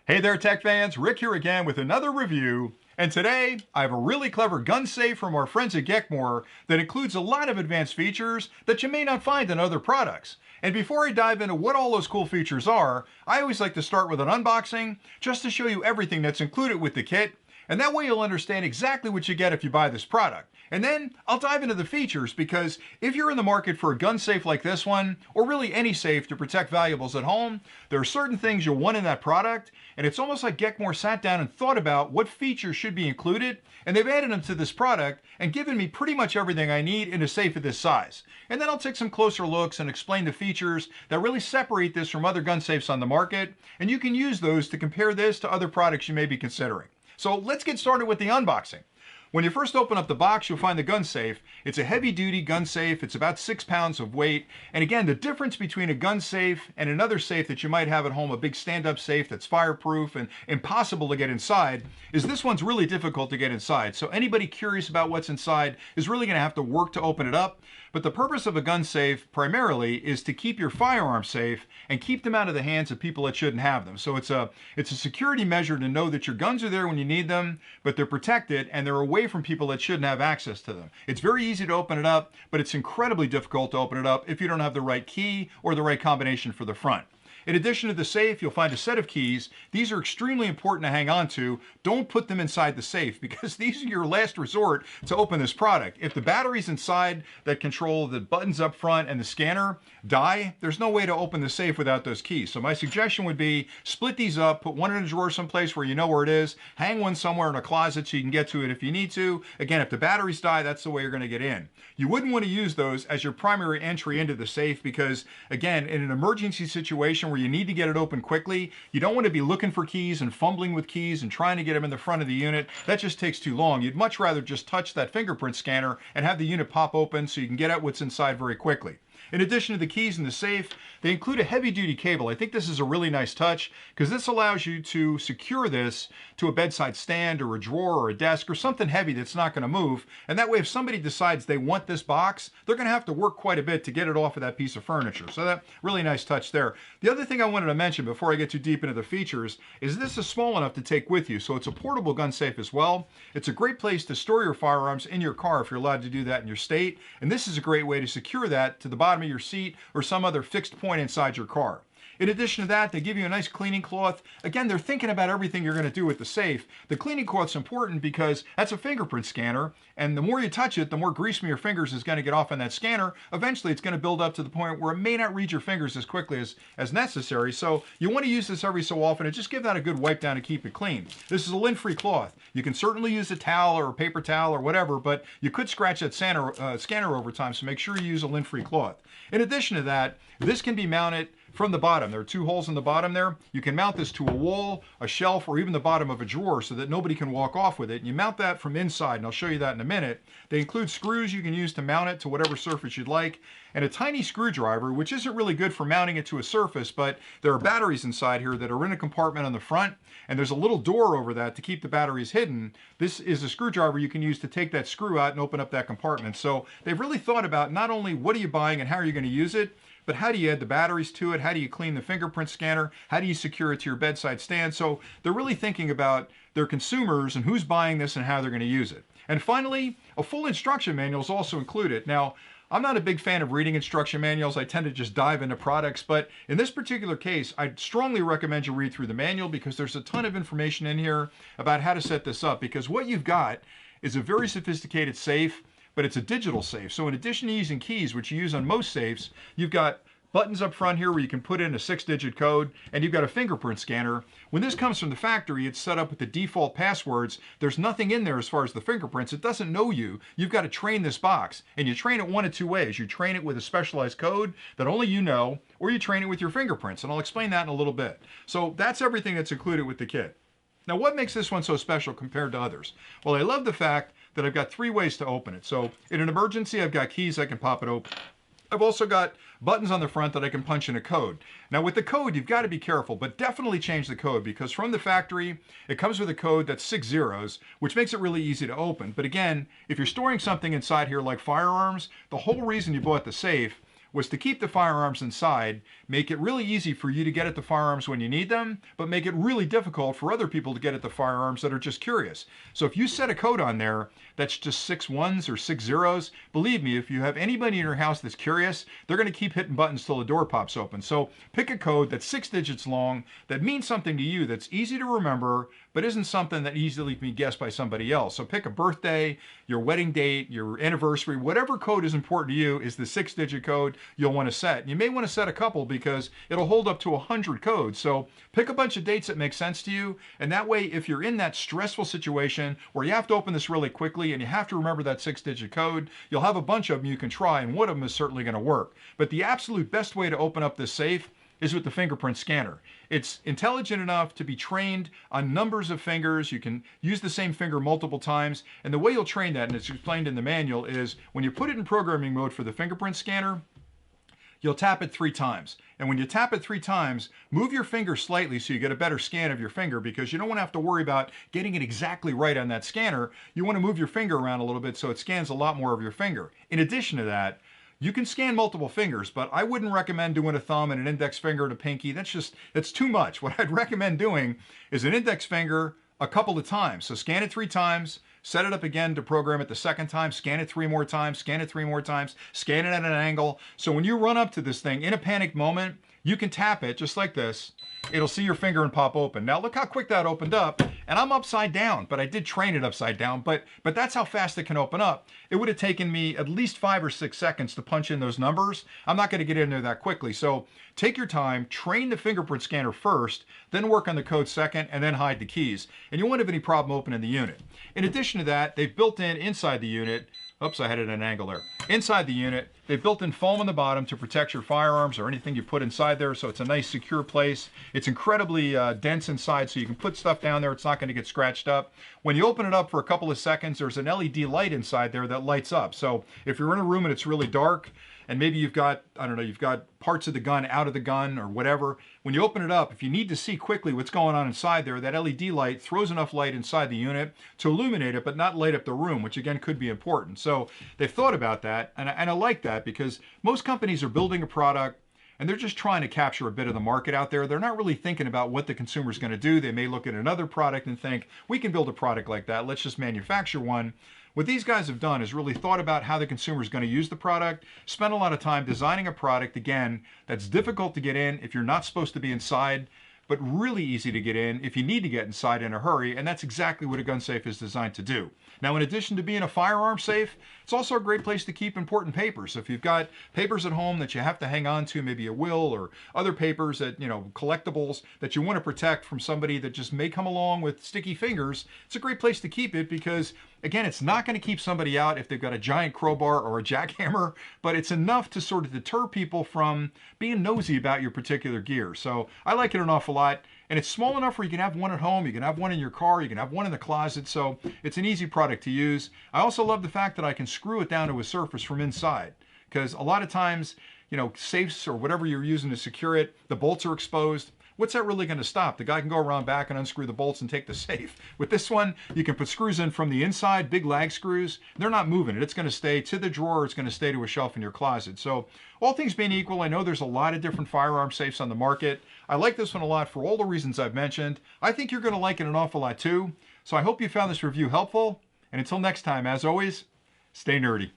Hey there, tech fans. Rick here again with another review. And today, I have a really clever gun safe from our friends at GEKMOR that includes a lot of advanced features that you may not find in other products. And before I dive into what all those cool features are, I always like to start with an unboxing just to show you everything that's included with the kit. And that way you'll understand exactly what you get if you buy this product. And then I'll dive into the features because if you're in the market for a gun safe like this one, or really any safe to protect valuables at home, there are certain things you'll want in that product. And it's almost like GEKMOR sat down and thought about what features should be included, and they've added them to this product and given me pretty much everything I need in a safe of this size. And then I'll take some closer looks and explain the features that really separate this from other gun safes on the market, and you can use those to compare this to other products you may be considering. So let's get started with the unboxing. When you first open up the box, you'll find the gun safe. It's a heavy-duty gun safe. It's about 6 pounds of weight. And again, the difference between a gun safe and another safe that you might have at home, a big stand-up safe that's fireproof and impossible to get inside, is this one's really difficult to get inside. So anybody curious about what's inside is really going to have to work to open it up. But the purpose of a gun safe primarily is to keep your firearms safe and keep them out of the hands of people that shouldn't have them. So it's a security measure to know that your guns are there when you need them, but they're protected and they're away from people that shouldn't have access to them. It's very easy to open it up, but it's incredibly difficult to open it up if you don't have the right key or the right combination for the front. In addition to the safe, you'll find a set of keys. These are extremely important to hang on to. Don't put them inside the safe because these are your last resort to open this product. If the batteries inside that control the buttons up front and the scanner die, there's no way to open the safe without those keys. So my suggestion would be split these up, put one in a drawer someplace where you know where it is, hang one somewhere in a closet so you can get to it if you need to. Again, if the batteries die, that's the way you're going to get in. You wouldn't want to use those as your primary entry into the safe because, again, in an emergency situation where you need to get it open quickly, you don't want to be looking for keys and fumbling with keys and trying to get them in the front of the unit. That just takes too long. You'd much rather just touch that fingerprint scanner and have the unit pop open so you can get at what's inside very quickly. In addition to the keys in the safe, they include a heavy-duty cable. I think this is a really nice touch because this allows you to secure this to a bedside stand or a drawer or a desk or something heavy that's not going to move. And that way, if somebody decides they want this box, they're going to have to work quite a bit to get it off of that piece of furniture. So that really nice touch there. The other thing I wanted to mention before I get too deep into the features is this is small enough to take with you. So it's a portable gun safe as well. It's a great place to store your firearms in your car if you're allowed to do that in your state. And this is a great way to secure that to the bottom of your seat or some other fixed point inside your car. In addition to that, they give you a nice cleaning cloth. Again, they're thinking about everything you're going to do with the safe. The cleaning cloth's important because that's a fingerprint scanner, and the more you touch it, the more grease from your fingers is going to get off on that scanner. Eventually, it's going to build up to the point where it may not read your fingers as quickly as necessary. So you want to use this every so often and just give that a good wipe down to keep it clean. This is a lint-free cloth. You can certainly use a towel or a paper towel or whatever, but you could scratch that scanner over time, so make sure you use a lint-free cloth. In addition to that, this can be mounted from the bottom. There are 2 holes in the bottom there. You can mount this to a wall, a shelf, or even the bottom of a drawer so that nobody can walk off with it. And you mount that from inside, and I'll show you that in a minute. They include screws you can use to mount it to whatever surface you'd like, and a tiny screwdriver, which isn't really good for mounting it to a surface, but there are batteries inside here that are in a compartment on the front, and there's a little door over that to keep the batteries hidden. This is a screwdriver you can use to take that screw out and open up that compartment. So they've really thought about not only what are you buying and how are you going to use it, but how do you add the batteries to it? How do you clean the fingerprint scanner? How do you secure it to your bedside stand? So they're really thinking about their consumers and who's buying this and how they're going to use it. And finally, a full instruction manual is also included. Now, I'm not a big fan of reading instruction manuals. I tend to just dive into products, but in this particular case, I'd strongly recommend you read through the manual because there's a ton of information in here about how to set this up, because what you've got is a very sophisticated safe, but it's a digital safe. So in addition to using keys, which you use on most safes, you've got buttons up front here where you can put in a 6-digit code, and you've got a fingerprint scanner. When this comes from the factory, it's set up with the default passwords. There's nothing in there as far as the fingerprints. It doesn't know you. You've got to train this box, and you train it one of 2 ways. You train it with a specialized code that only you know, or you train it with your fingerprints, and I'll explain that in a little bit. So that's everything that's included with the kit. Now, what makes this one so special compared to others? Well, I love the fact that I've got 3 ways to open it. So in an emergency, I've got keys I can pop it open. I've also got buttons on the front that I can punch in a code. Now with the code, you've got to be careful, but definitely change the code because from the factory, it comes with a code that's 6 zeros, which makes it really easy to open. But again, if you're storing something inside here like firearms, the whole reason you bought the safe was to keep the firearms inside, make it really easy for you to get at the firearms when you need them, but make it really difficult for other people to get at the firearms that are just curious. So if you set a code on there that's just 6 ones or 6 zeros, believe me, if you have anybody in your house that's curious, they're going to keep hitting buttons till the door pops open. So pick a code that's 6 digits long, that means something to you, that's easy to remember, but isn't something that easily can be guessed by somebody else. So pick a birthday, your wedding date, your anniversary, whatever code is important to you is the 6-digit code you'll want to set. You may want to set a couple because it'll hold up to 100 codes. So pick a bunch of dates that make sense to you, and that way if you're in that stressful situation where you have to open this really quickly and you have to remember that 6-digit code, you'll have a bunch of them you can try, and one of them is certainly going to work. But the absolute best way to open up this safe is with the fingerprint scanner. It's intelligent enough to be trained on numbers of fingers. You can use the same finger multiple times. And the way you'll train that, and it's explained in the manual, is when you put it in programming mode for the fingerprint scanner, you'll tap it 3 times. And when you tap it 3 times, move your finger slightly so you get a better scan of your finger, because you don't want to have to worry about getting it exactly right on that scanner. You want to move your finger around a little bit so it scans a lot more of your finger. In addition to that, you can scan multiple fingers, but I wouldn't recommend doing a thumb and an index finger and a pinky. That's too much. What I'd recommend doing is an index finger a couple of times. So scan it 3 times, set it up again to program it the second time, scan it 3 more times, scan it 3 more times, scan it at an angle. So when you run up to this thing in a panicked moment, you can tap it just like this. It'll see your finger and pop open. Now look how quick that opened up, and I'm upside down, but I did train it upside down, but that's how fast it can open up. It would have taken me at least 5 or 6 seconds to punch in those numbers. I'm not going to get in there that quickly. So take your time, train the fingerprint scanner first, then work on the code second, and then hide the keys. And you won't have any problem opening the unit. In addition to that, they've built in inside the unit, oops, I had it at an angle there. Inside the unit, they've built in foam on the bottom to protect your firearms or anything you put inside there, so it's a nice secure place. It's incredibly dense inside, so you can put stuff down there. It's not going to get scratched up. When you open it up for a couple of seconds, there's an LED light inside there that lights up. So if you're in a room and it's really dark, and maybe you've got, I don't know, you've got parts of the gun out of the gun or whatever, when you open it up, if you need to see quickly what's going on inside there, that LED light throws enough light inside the unit to illuminate it, but not light up the room, which again could be important. So they've thought about that, and I like that, because most companies are building a product and they're just trying to capture a bit of the market out there. They're not really thinking about what the consumer's going to do. They may look at another product and think, we can build a product like that, let's just manufacture one. What these guys have done is really thought about how the consumer is going to use the product, spent a lot of time designing a product, again, that's difficult to get in if you're not supposed to be inside, but really easy to get in if you need to get inside in a hurry, and that's exactly what a gun safe is designed to do. Now, in addition to being a firearm safe, it's also a great place to keep important papers. So if you've got papers at home that you have to hang on to, maybe a will or other papers that, you know, collectibles that you want to protect from somebody that just may come along with sticky fingers, it's a great place to keep it because, again, it's not going to keep somebody out if they've got a giant crowbar or a jackhammer, but it's enough to sort of deter people from being nosy about your particular gear. So I like it an awful lot. And it's small enough where you can have one at home, you can have one in your car, you can have one in the closet, so it's an easy product to use. I also love the fact that I can screw it down to a surface from inside, because a lot of times, you know, safes or whatever you're using to secure it, the bolts are exposed. What's that really going to stop? The guy can go around back and unscrew the bolts and take the safe. With this one, you can put screws in from the inside, big lag screws. They're not moving it. It's going to stay to the drawer. It's going to stay to a shelf in your closet. So all things being equal, I know there's a lot of different firearm safes on the market. I like this one a lot for all the reasons I've mentioned. I think you're going to like it an awful lot too. So I hope you found this review helpful. And until next time, as always, stay nerdy.